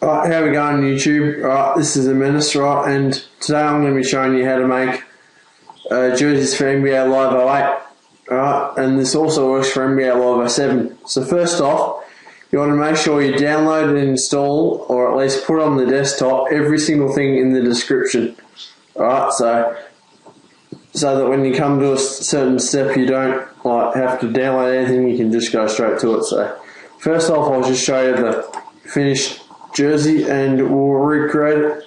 Alright, how we going YouTube? Alright, this is AMenace, right, and today I'm going to be showing you how to make jerseys for NBA Live 08. Alright, and this also works for NBA Live 07. So first off, you want to make sure you download and install, or at least put on the desktop, every single thing in the description. Alright, so that when you come to a certain step you don't have to download anything, you can just go straight to it. So first off, I'll just show you the finished jersey and we'll recreate it.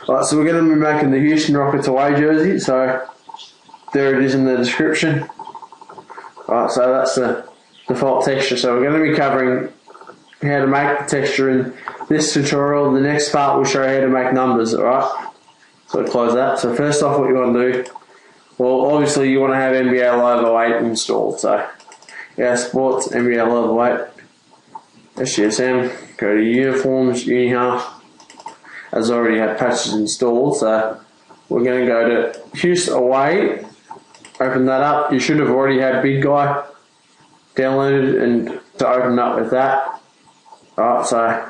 Alright, so we're going to be making the Houston Rockets away jersey, so there it is in the description. Alright, so that's the default texture. So we're going to be covering how to make the texture in this tutorial. The next part will show you how to make numbers. Alright, so close that. So first off, what you want to do, well, obviously you want to have NBA Live 08 installed. So yeah, sports, NBA Live 08, SGSM, go to uniforms, UniHalf, as I already have patches installed. So we're going to go to Houston away, open that up. You should have already had Big Guy downloaded and to open up with that. Alright, so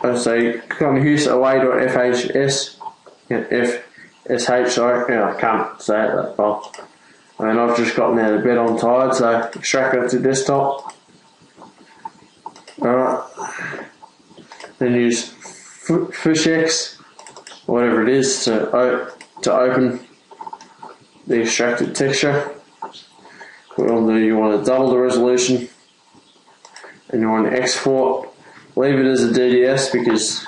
click on HoustonAway.fhs, FSH, sorry, I can't say it that far. And I've just gotten out of bed, I'm tired, so extract that to desktop. Alright, then use Fushex, whatever it is, to open the extracted texture. What you want to do, you want to double the resolution and you want to export. Leave it as a DDS because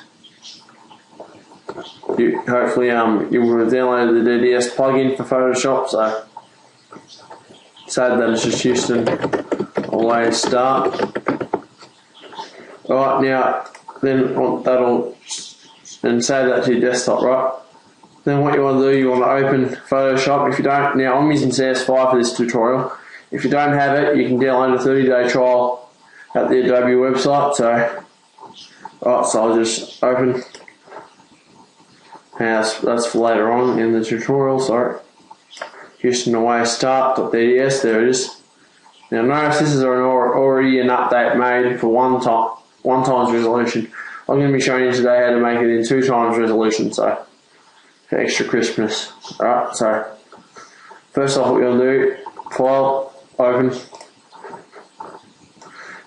hopefully you will have downloaded the DDS plugin for Photoshop. So save that as just Houston away start. Alright, now then that'll and save that to your desktop, right? Then what you want to do, you want to open Photoshop. If you don't, now I'm using CS5 for this tutorial. If you don't have it, you can download a 30-day trial at the Adobe website. So I'll just open. And that's for later on in the tutorial. Sorry, Houston away start.dds. There it is. Now notice this is already an update made for one times resolution. I'm going to be showing you today how to make it in 2 times resolution. So for extra crispness. Alright, so first off, what you're going to do, file, open,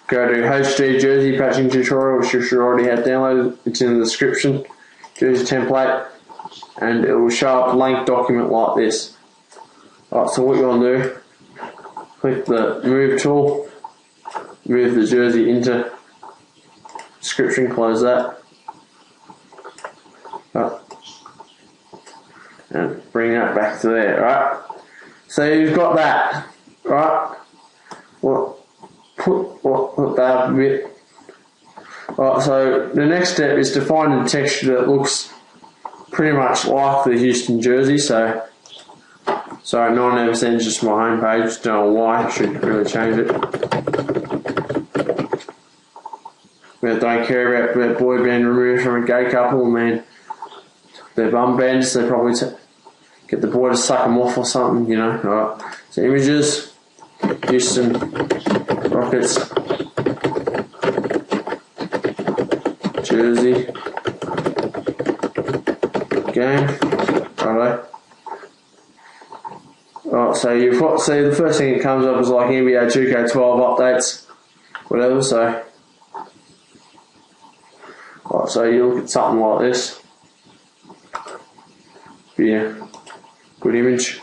go to HD jersey patching tutorial, which you should already have downloaded. It's in the description, jersey template, and it will show up a blank document like this. Alright, so what you want to do, click the move tool, move the jersey into description, close that. And bring that back to there, right? So you've got that, right? Well, put that up a bit. Alright, so the next step is to find a texture that looks pretty much like the Houston jersey. So, sorry, 99% is just my home page. Don't know why, I should really change it. But don't care about that boy being removed from a gay couple, man. Their bum bands, they probably get the boy to suck them off or something, you know. Alright, so images, Houston Rockets jersey game. Alright. Alright, so you've got, see, the first thing that comes up is like NBA 2K12 updates, whatever. So alright, so you look at something like this. Yeah, good image.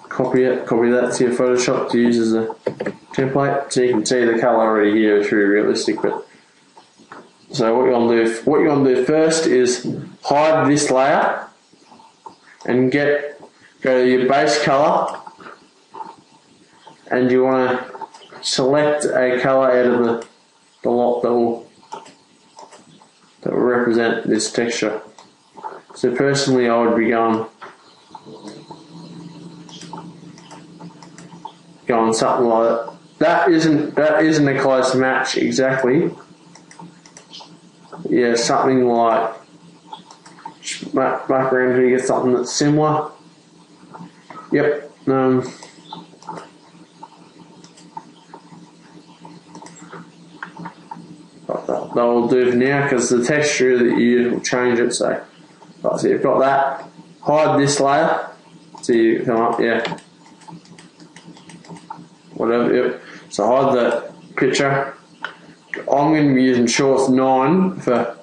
Copy it, copy that to your Photoshop to use as a template. So you can see the colour already here, it's really realistic. But so what you want to do first is hide this layer and go to your base colour, and you want to select a colour out of the lot that will represent this texture. So personally, I would be going something like that. That isn't a close match exactly. Yeah, something like back around here, get something that's similar. Yep. That will do for now because the texture that you use will change it. So, right, so you've got that. Hide this layer. So you come up, yeah. Whatever, yep. So hide the picture. I'm going to be using Shorts 9 for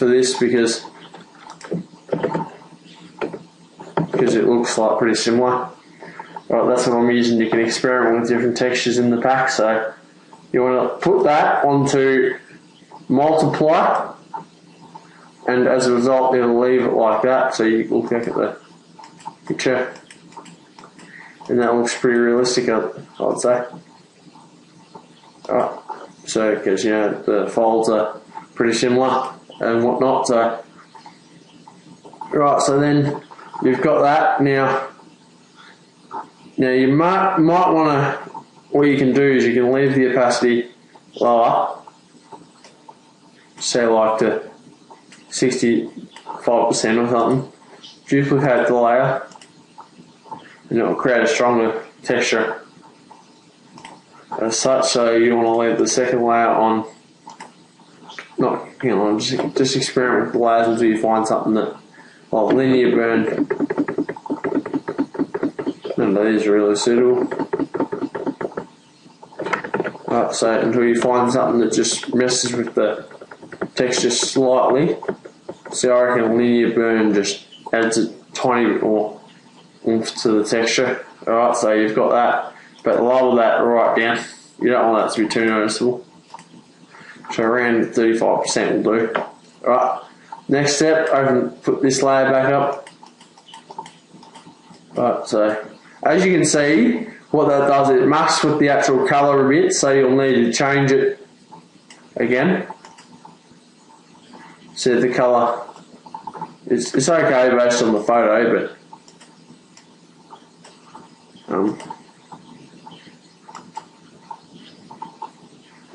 this because it looks like pretty similar. Right, that's what I'm using. You can experiment with different textures in the pack. So you want to put that onto multiply, and as a result, it'll leave it like that. So you look back at the picture, and that looks pretty realistic, I'd say. Right, so because you know the folds are pretty similar and whatnot. So right, so then you've got that now. Now you might want to, what you can do is you can leave the opacity lower, say like to 65% or something, duplicate the layer, and it will create a stronger texture as such. So you want to leave the second layer on, just experiment with the layers until you find something that, like linear burn. None of these are really suitable. Right, so until you find something that just messes with the texture slightly. See, I reckon linear burn just adds a tiny bit more oomph to the texture. Alright, so you've got that, but lower that right down. You don't want that to be too noticeable. So around 35% will do. Alright, next step, put this layer back up. Right, so as you can see, what that does, it masks with the actual colour a bit, so you'll need to change it again. So the colour, it's okay based on the photo, but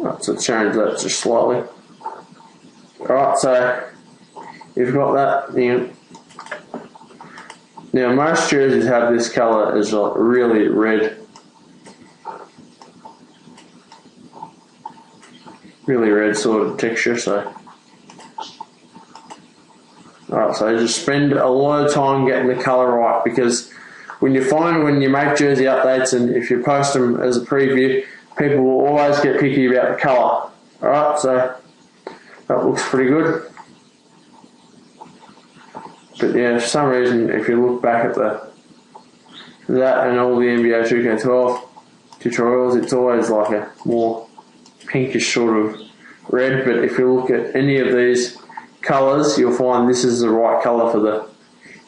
right, so change that just slightly. Alright, so you've got that in. Now most jerseys have this colour as like really red. Really red sort of texture, so. Alright, so just spend a lot of time getting the colour right, because when you make jersey updates and if you post them as a preview, people will always get picky about the colour. Alright, so that looks pretty good. But yeah, for some reason, if you look back at that and all the NBA 2K12 tutorials, it's always like a more pinkish sort of red. But if you look at any of these colours, you'll find this is the right colour for the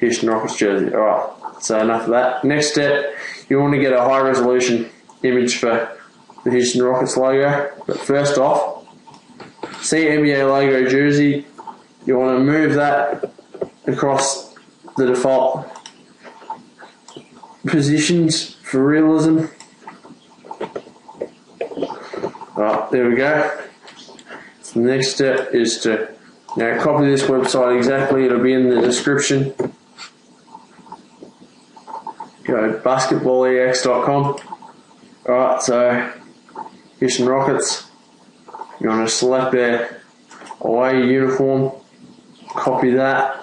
Houston Rockets jersey. Alright, so enough of that. Next step, you want to get a high resolution image for the Houston Rockets logo. But first off, see NBA logo jersey, you want to move that across the default positions for realism. Right, there we go. So the next step is to now copy this website exactly. It'll be in the description. Go basketballex.com. Alright, so Houston Rockets. You want to select their away uniform, copy that.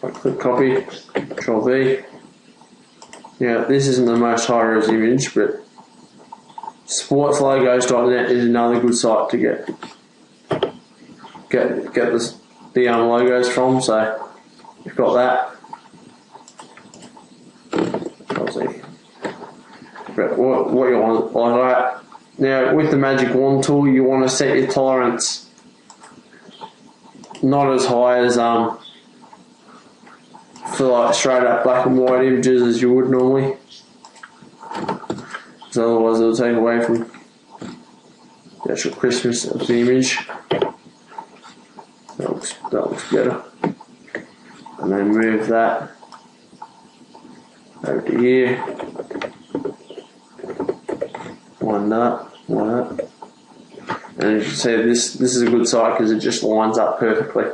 Click copy, Control V. Now this isn't the most high-res image, but sportslogos.net is another good site to get the logos from. So you've got that. Obviously, but what you want like that. Now with the Magic Wand tool, you want to set your tolerance not as high as for like straight up black and white images as you would normally, because otherwise it'll take away from the actual crispness of the image. That looks better. And then move that over to here. Line that. And as you can see, this is a good site because it just lines up perfectly.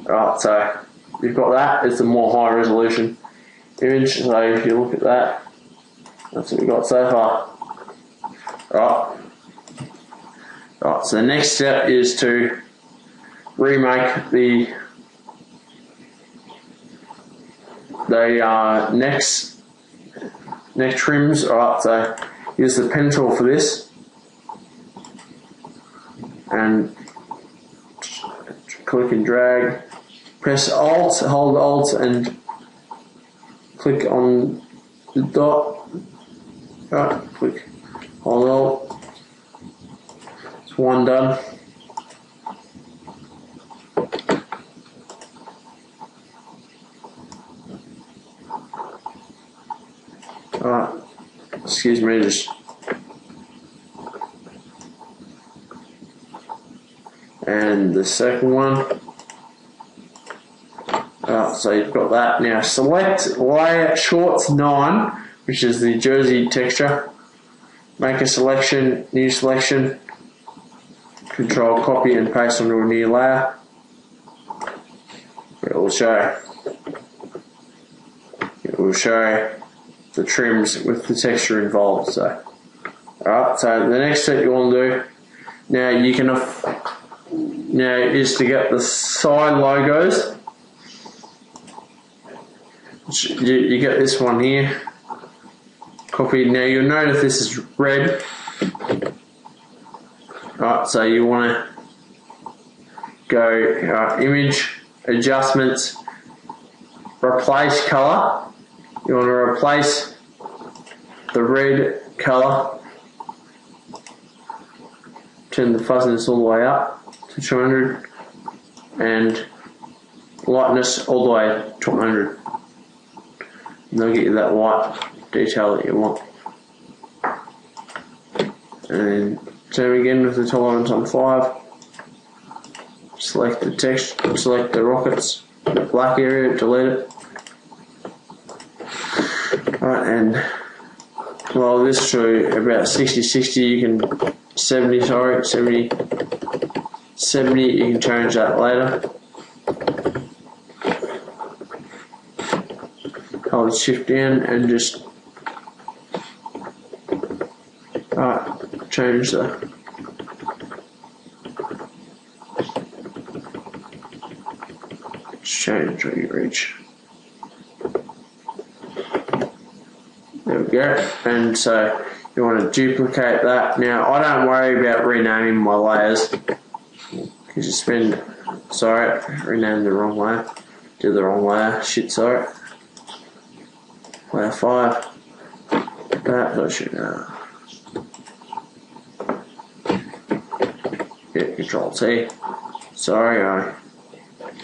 Alright, so you've got that. It's a more high resolution image. So if you look at that, that's what we've got so far. Alright. Right, so the next step is to remake the neck trims. Alright, so use the pen tool for this and click and drag. Press Alt, hold Alt and click on the dot. Right, click, hold Alt. It's one done. Alright, excuse me, just and the second one. So you've got that. Now select layer shorts 9, which is the jersey texture. Make a selection, new selection. Control copy and paste onto a new layer. It will show the trims with the texture involved. So, alright. So the next step you want to do now, is to get the side logos. You get this one here. Copy. Now you'll notice this is red. Alright, so you want to go image, adjustments, replace color. You want to replace the red color. Turn the fuzziness all the way up to 200 and lightness all the way to 100. And they'll get you that white detail that you want. And turn again with the tolerance on 5. Select the text, select the rockets, the black area, delete it. Right, and well, this to about 60, you can 70, you can change that later. Hold shift down and just change the change what you reach. There we go. And so you want to duplicate that. Now I don't worry about renaming my layers because you spend, sorry, renamed the wrong layer, did the wrong layer, shit, sorry. Layer 5, that should get Control T. Sorry,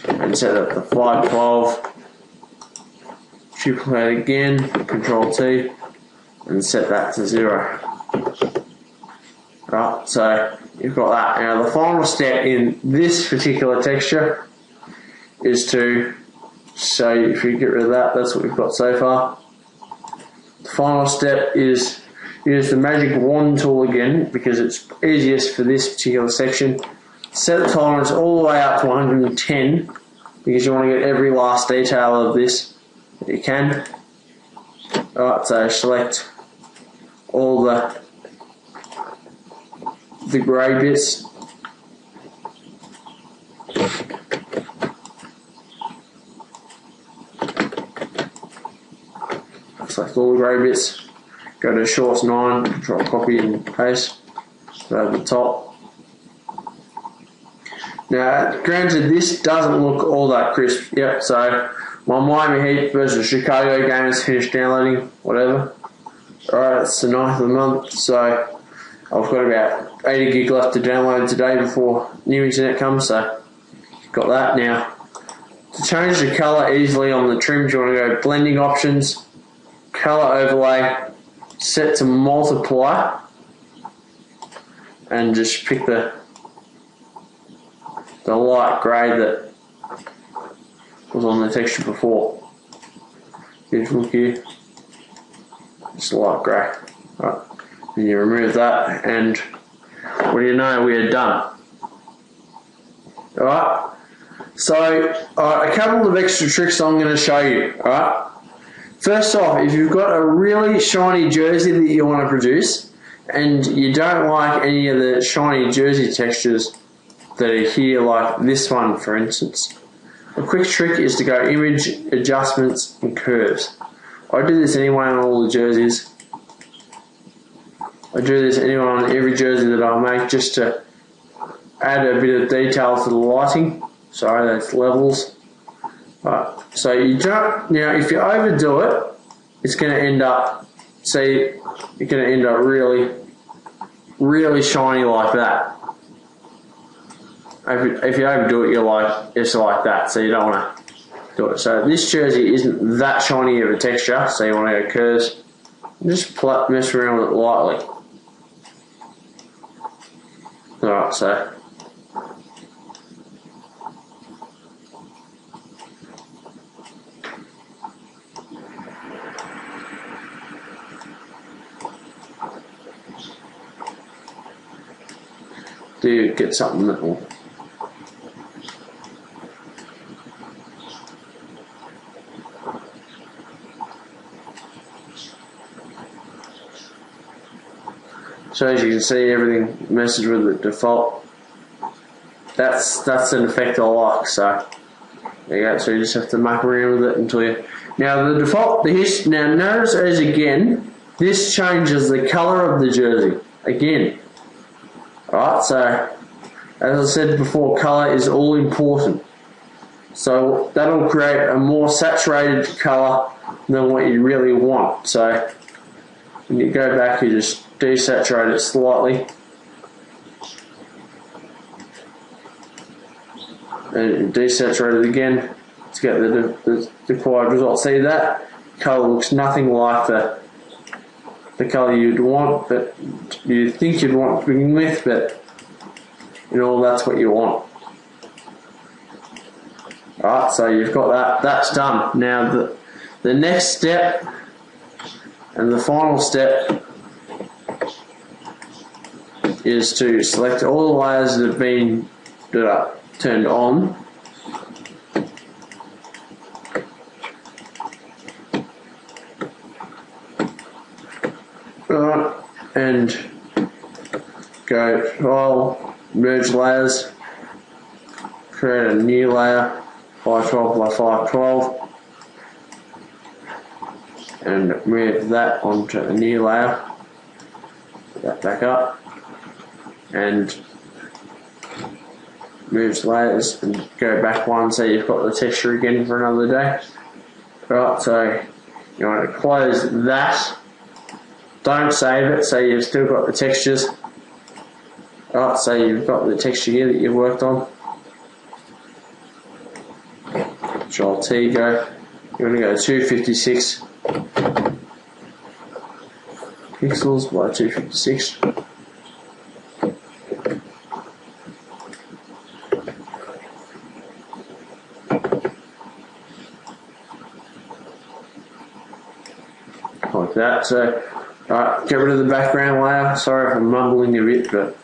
and set up the 512. Duplicate again, Control T, and set that to 0. Right, so you've got that. Now the final step in this particular texture is to, so if you get rid of that, that's what we've got so far. The final step is use the magic wand tool again because it's easiest for this particular section. Set the tolerance all the way up to 110 because you want to get every last detail of this that you can. Alright, so select all the grey bits. Select all the grey bits. Go to shorts 9, control copy and paste. Go over the top. Now, granted, this doesn't look all that crisp. Yep, so my Miami Heat versus Chicago game is finished downloading, whatever. Alright, it's the 9th of the month, so I've got about 80 gig left to download today before new internet comes, so got that. Now, to change the colour easily on the trims, you want to go blending options, colour overlay, set to multiply, and just pick the light grey that was on the texture before. Just look here, it's light grey. Right, and you remove that, and what do you know, we are done. Alright, so a couple of extra tricks I'm going to show you. Alright, first off, if you've got a really shiny jersey that you want to produce and you don't like any of the shiny jersey textures that are here, like this one for instance, a quick trick is to go image, adjustments and curves. I do this anyway on all the jerseys. I do this anyway on every jersey that I make, just to add a bit of detail to the lighting. Sorry, that's levels. Right. So you don't, now if you overdo it, it's going to end up, see, you're going to end up really, really shiny like that. If you overdo it, it's like that, so you don't want to do it. So this jersey isn't that shiny of a texture, so you want to go curves. Just mess around with it lightly. Alright, so do you get something that will so as you can see, everything messes with the default. That's an effect I like, so there you go. So you just have to muck around with it until you. Now the default, now notice as again, this changes the colour of the jersey again. Alright, so as I said before, colour is all important. So that'll create a more saturated colour than what you really want. So when you go back, you just desaturate it slightly and desaturate it again to get the required result. See, that colour looks nothing like the colour you'd want, but you think you'd want to begin with, but you know, that's what you want. Alright, so you've got that, that's done. Now the next step and the final step is to select all the layers that have been turned on. And go File, Merge Layers, create a new layer, 512 by 512, and move that onto a new layer. Put that back up, and move layers and go back one, so you've got the texture again for another day. Right, so you want to close that. Don't save it, so you've still got the textures. Right, so you've got the texture here that you've worked on. Control T, go. You want to go 256 pixels by 256. Like that. So get rid of the background layer. Sorry if I'm mumbling a bit, but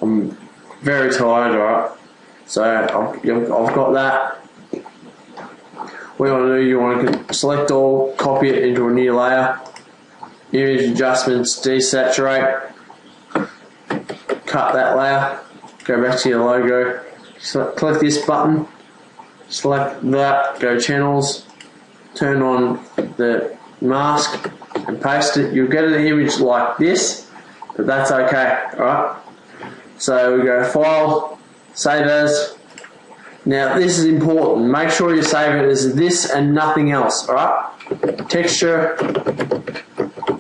I'm very tired, alright? So I've got that. What you want to do, you want to select all, copy it into a new layer, image adjustments, desaturate, cut that layer, go back to your logo, click this button, select that, go channels, turn on the mask and paste it. You'll get an image like this, but that's okay, alright? So we go File, Save As. Now this is important, make sure you save it as this and nothing else, alright? Texture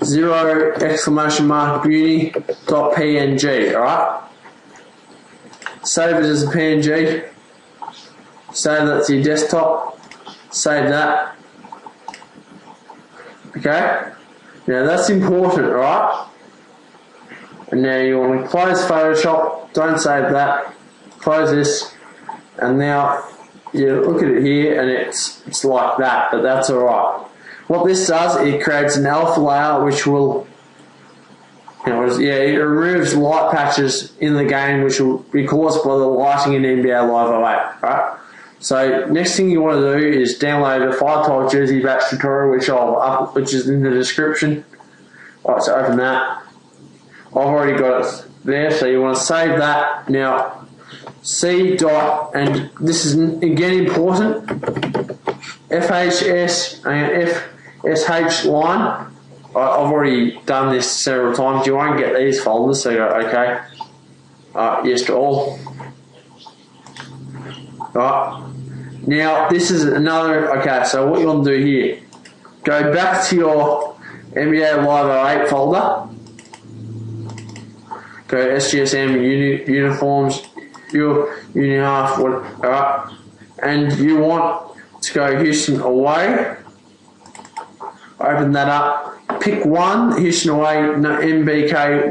0 exclamation mark beauty.png, alright? Save it as a PNG, save that to your desktop, save that. Okay? Now that's important, alright? And now you want to close Photoshop, don't save that, close this, and now you look at it here and it's like that, but that's alright. What this does, it creates an alpha layer which will, it removes light patches in the game which will be caused by the lighting in NBA Live 08, right? So next thing you want to do is download a 5-tile jersey batch tutorial which is in the description. Alright, so open that. I've already got it there, so you want to save that. Now, C dot, and this is again important, FHS and FSH line. I've already done this several times. You won't get these folders, so you go, okay. Yes to all. Right. Now, this is another, okay, so what you want to do here, go back to your NBA Live 08 folder, go SGSM, uniforms, your uni half, alright, and you want to go Houston away, open that up, pick one, Houston away, MBK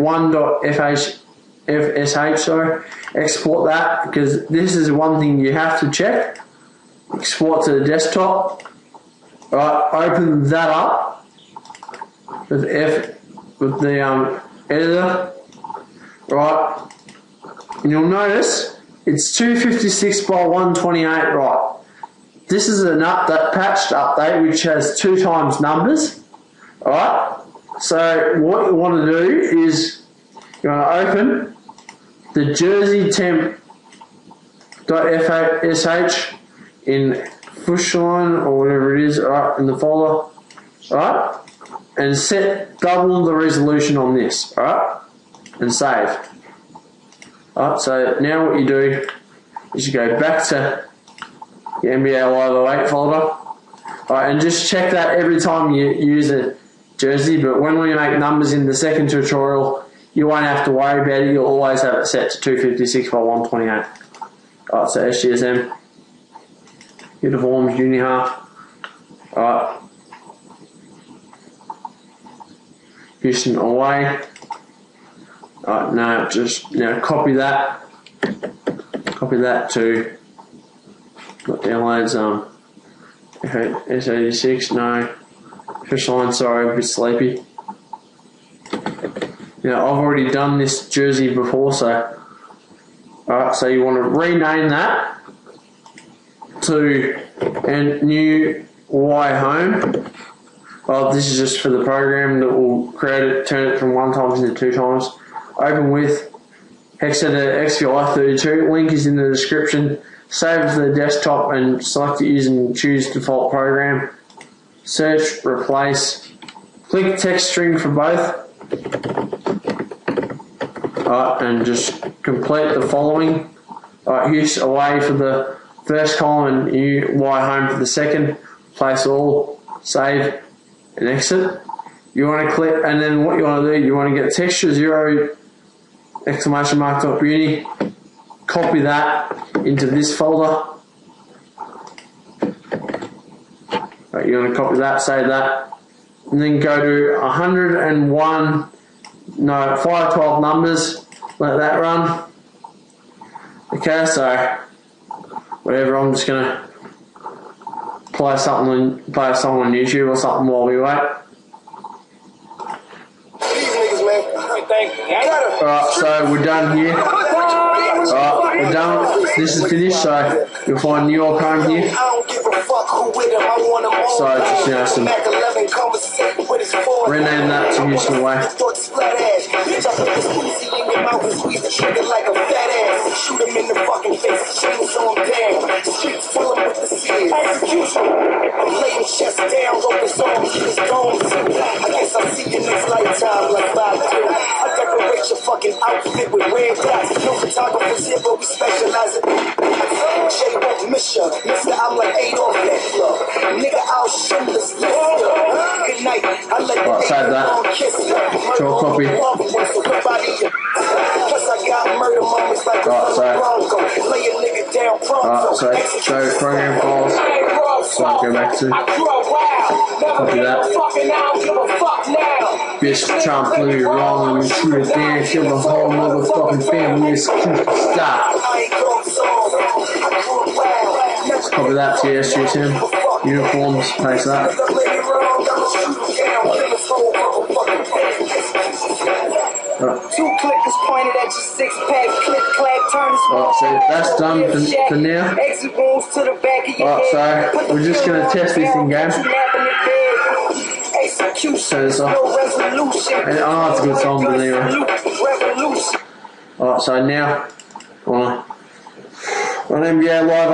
1.FSH, sorry, export that, because this is one thing you have to check. Export to the desktop. Alright, open that up with the editor. Right, and you'll notice it's 256 by 128. Right, this is an patched update which has 2 times numbers. Alright, so what you want to do is you want to open the jersey temp.fsh in Fushline or whatever it is, alright, in the folder, alright, and set double the resolution on this, alright, and save. Alright, so now what you do is you go back to the NBA Live 08 folder, alright, and just check that every time you use a jersey, but when we make numbers in the second tutorial, you won't have to worry about it, you'll always have it set to 256 by 128. Alright, so SGSM. Uniforms, uni half. Alright. Houston away. Alright, no, just now copy that. Copy that to not downloads S86, no. Fish line, sorry, a bit sleepy. Now I've already done this jersey before, so alright, so you want to rename that to and new Y home. Well, this is just for the program that will create it, turn it from 1 times into 2 times. Open with Hexadata XVI32. Link is in the description. Save it to the desktop and select it using choose default program. Search, replace. Click text string for both. And just complete the following. Use away for the first column and new Y home for the second. Place all, save, and exit. You want to click, and then what you want to do, you want to get texture 0 exclamation mark top uni. Copy that into this folder. Right, you want to copy that, save that, and then go to 512 numbers. Let that run. Okay, so whatever, I'm just gonna play a song on YouTube or something while we wait. Alright, so we're done here. Alright, we're done. This is finished, so you'll find New York home here. So just, some rename that to Houston away. Shoot him in the fucking face, chains on down. Streets fill him with the seeds. Execution. I'm laying chest down, rope his arms, his bones. I guess I'll see you next lifetime like 5'2". I decorate your fucking outfit with red dots. No photographers here, but we specialize in Jay won't miss ya. Mister, I'm like Adolf Hitler. Nigga, I'll show this list. Good night. I let the Adolf kiss ya. Draw copy. Plus I got murder moments like a Bronco. Lay a nigga down pronto. So show program files. So I'll go back to copy that. Bitch, trying to play you wrong and shoot it down. Kill the whole motherfucking family. Stop. Copy that to SGSM. Uniforms, paste that. Right. 2 clickers pointed at your 6-pack, click clack, turn the right, so that's done for now. Right, so we're just going to test this in game. Turn this off. And, oh, it's a good song, but anyway. Alright, so now on NBA Live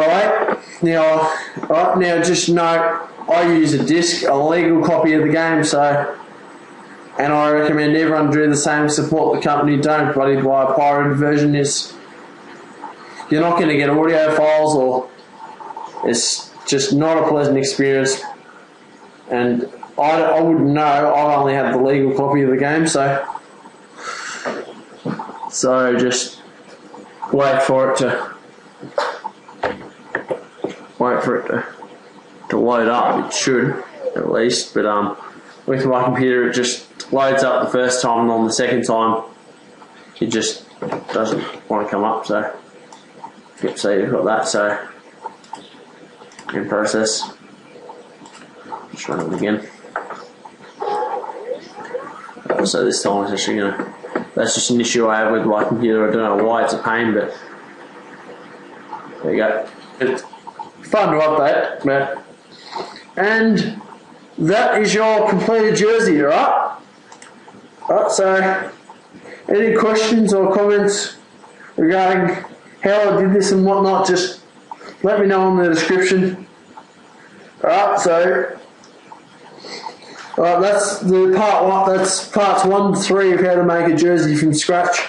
08. Now just note I use a disc, a legal copy of the game, so, and I recommend everyone do the same. Support the company. Don't bloody buy a pirated version. You're not going to get audio files, or it's just not a pleasant experience. And I wouldn't know. I only have the legal copy of the game, so just wait for it to load up. It should, at least, but with my computer it just loads up the first time, and on the second time it just doesn't want to come up. So yep, so you've got that. So in process, just run it again. So this time it's actually that's just an issue I have with my computer. I don't know why it's a pain, but there you go. It's fun to update, Matt. And that is your completed jersey, alright? Alright, so any questions or comments regarding how I did this and whatnot, just let me know in the description. Alright, so that's the part one. That's parts 1 to 3 of how to make a jersey from scratch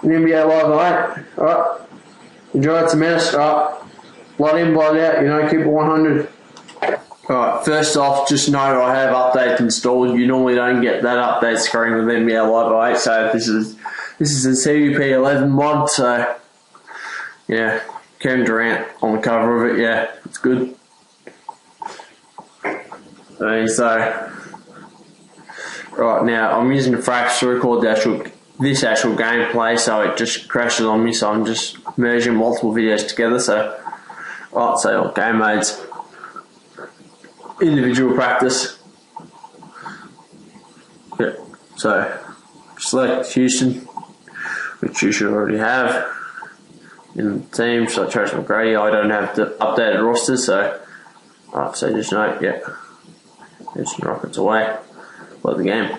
in NBA Live 08. Alright, enjoy it, AMenace. Alright, blood in, blood out, keep it 100. Alright, first off, just know I have updates installed. You normally don't get that update screen with NBA Live 08, so this is a CVP 11 mod, so yeah, Kevin Durant on the cover of it, yeah, it's good. So right now I'm using the Fraps to record this actual gameplay, so it just crashes on me, so I'm just merging multiple videos together. So game modes, individual practice. Yeah, so select Houston, which you should already have in the team. So Trace McGrady, I don't have the updated roster, so so just note, yeah, Houston Rockets away, play the game.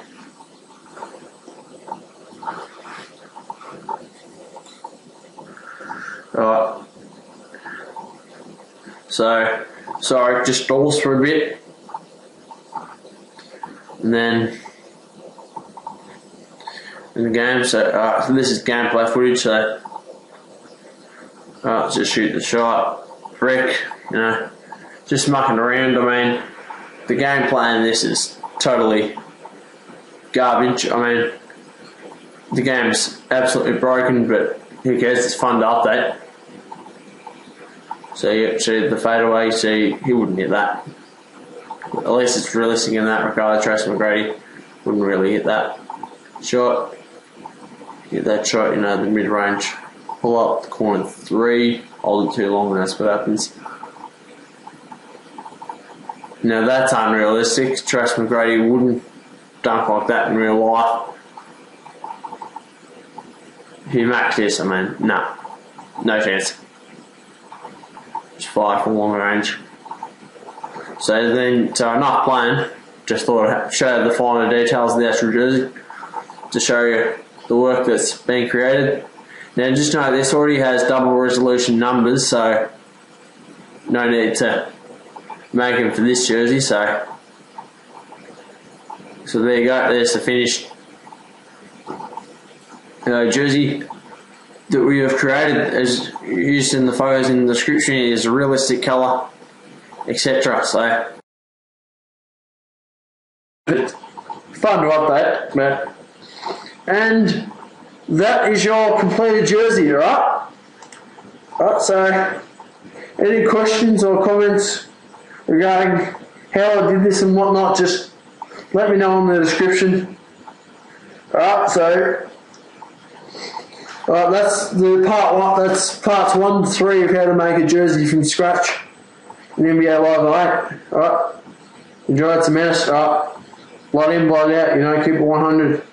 Alright, so sorry, just stalls for a bit, and then in the game. So this is gameplay footage. So just shoot the shot, brick, just mucking around. I mean, the gameplay in this is totally garbage. I mean, the game's absolutely broken, but who cares? It's fun to update. So yeah, see the fadeaway, see he wouldn't hit that. At least it's realistic in that regard. Trace McGrady wouldn't really hit that shot. Hit that shot, the mid-range. Pull up the corner 3, hold it too long, and that's what happens. Now that's unrealistic. Trace McGrady wouldn't dunk like that in real life. If you match this, I mean, no chance. Just fire from long range. So enough playing. Just thought I'd show you the finer details of the actual jersey to show you the work that's been created. Now just know this already has double resolution numbers, so no need to make them for this jersey. So there you go. There's the finished jersey that we have created, as used in the photos in the description. Is a realistic colour, etc. So it's fun to update, Matt. And that is your completed jersey, alright? Alright, so any questions or comments regarding how I did this and whatnot, just let me know in the description. Alright, so that's the part one. That's parts 1 to 3 of how to make a jersey from scratch in NBA Live 08. Alright, enjoy it, AMenace. Alright, blood in, blood out. Keep it 100.